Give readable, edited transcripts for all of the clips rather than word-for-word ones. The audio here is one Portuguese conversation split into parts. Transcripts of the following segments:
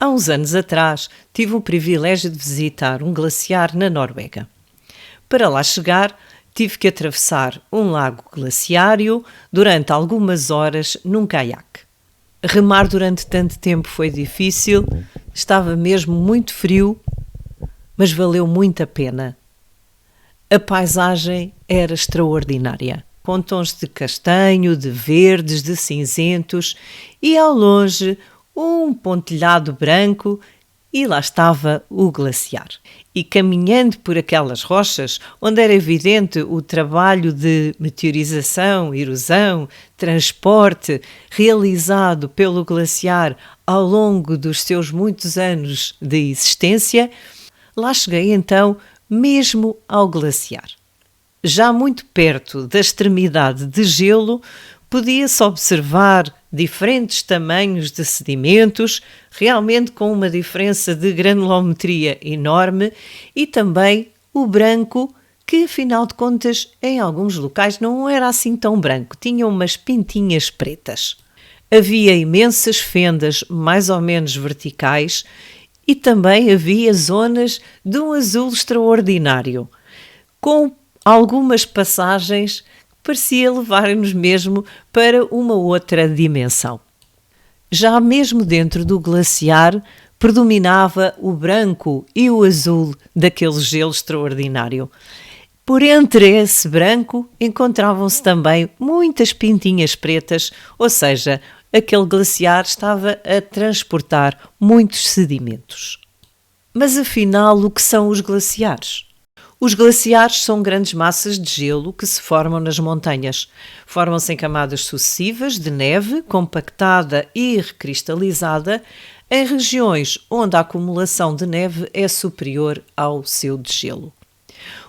Há uns anos atrás, tive o privilégio de visitar um glaciar na Noruega. Para lá chegar, tive que atravessar um lago glaciário durante algumas horas num caiaque. Remar durante tanto tempo foi difícil, estava mesmo muito frio, mas valeu muito a pena. A paisagem era extraordinária, com tons de castanho, de verdes, de cinzentos e ao longe um pontilhado branco e lá estava o glaciar. E caminhando por aquelas rochas, onde era evidente o trabalho de meteorização, erosão, transporte realizado pelo glaciar ao longo dos seus muitos anos de existência, lá cheguei então mesmo ao glaciar. Já muito perto da extremidade de gelo, podia-se observar diferentes tamanhos de sedimentos, realmente com uma diferença de granulometria enorme, e também o branco, que afinal de contas em alguns locais não era assim tão branco, tinha umas pintinhas pretas. Havia imensas fendas mais ou menos verticais e também havia zonas de um azul extraordinário, com algumas passagens parecia levar-nos mesmo para uma outra dimensão. Já mesmo dentro do glaciar predominava o branco e o azul daquele gelo extraordinário. Por entre esse branco encontravam-se também muitas pintinhas pretas, ou seja, aquele glaciar estava a transportar muitos sedimentos. Mas afinal, o que são os glaciares? Os glaciares são grandes massas de gelo que se formam nas montanhas. Formam-se em camadas sucessivas de neve, compactada e recristalizada, em regiões onde a acumulação de neve é superior ao seu degelo.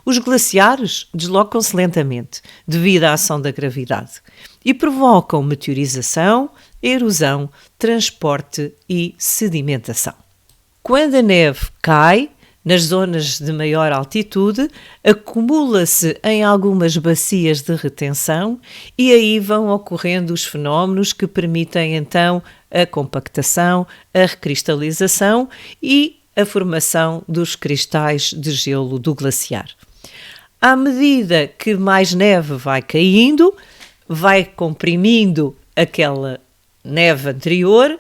Os glaciares deslocam-se lentamente, devido à ação da gravidade, e provocam meteorização, erosão, transporte e sedimentação. Quando a neve cai, nas zonas de maior altitude, acumula-se em algumas bacias de retenção e aí vão ocorrendo os fenómenos que permitem então a compactação, a recristalização e a formação dos cristais de gelo do glaciar. À medida que mais neve vai caindo, vai comprimindo aquela neve anterior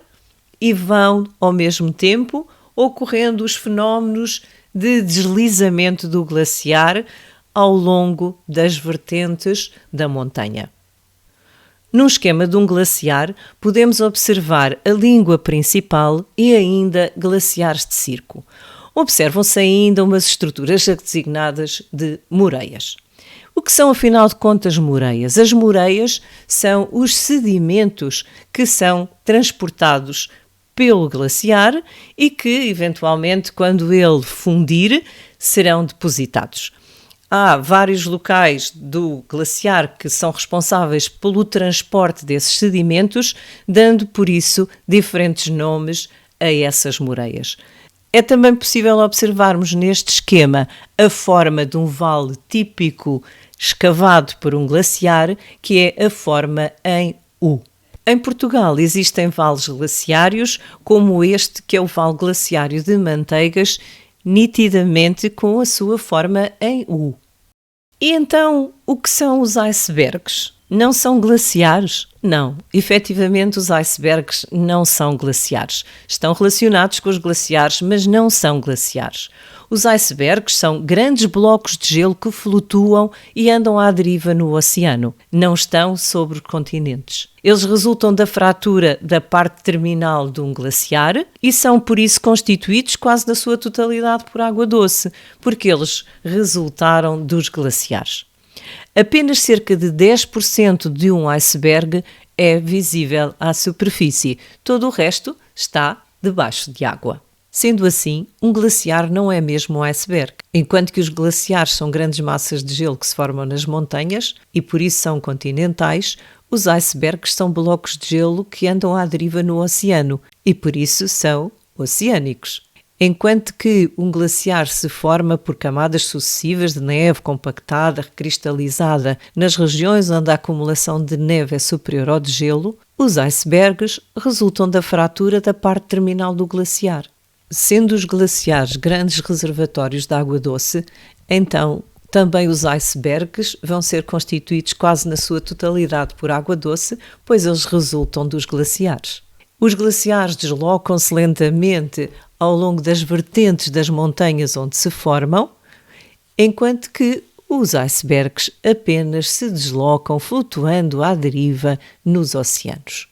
e vão, ao mesmo tempo, ocorrendo os fenómenos de deslizamento do glaciar ao longo das vertentes da montanha. Num esquema de um glaciar, podemos observar a língua principal e ainda glaciares de circo. Observam-se ainda umas estruturas designadas de moreias. O que são, afinal de contas, moreias? As moreias são os sedimentos que são transportados pelo glaciar e que, eventualmente, quando ele fundir, serão depositados. Há vários locais do glaciar que são responsáveis pelo transporte desses sedimentos, dando, por isso, diferentes nomes a essas moreias. É também possível observarmos neste esquema a forma de um vale típico escavado por um glaciar, que é a forma em U. Em Portugal existem vales glaciários, como este que é o Vale Glaciário de Manteigas, nitidamente com a sua forma em U. E então, o que são os icebergs? Não são glaciares? Não, efetivamente os icebergs não são glaciares. Estão relacionados com os glaciares, mas não são glaciares. Os icebergs são grandes blocos de gelo que flutuam e andam à deriva no oceano. Não estão sobre continentes. Eles resultam da fratura da parte terminal de um glaciar e são por isso constituídos quase na sua totalidade por água doce, porque eles resultaram dos glaciares. Apenas cerca de 10% de um iceberg é visível à superfície. Todo o resto está debaixo de água. Sendo assim, um glaciar não é mesmo um iceberg. Enquanto que os glaciares são grandes massas de gelo que se formam nas montanhas e por isso são continentais, os icebergs são blocos de gelo que andam à deriva no oceano e por isso são oceânicos. Enquanto que um glaciar se forma por camadas sucessivas de neve compactada, recristalizada nas regiões onde a acumulação de neve é superior ao de gelo, os icebergs resultam da fratura da parte terminal do glaciar. Sendo os glaciares grandes reservatórios de água doce, então também os icebergs vão ser constituídos quase na sua totalidade por água doce, pois eles resultam dos glaciares. Os glaciares deslocam-se lentamente ao longo das vertentes das montanhas onde se formam, enquanto que os icebergs apenas se deslocam flutuando à deriva nos oceanos.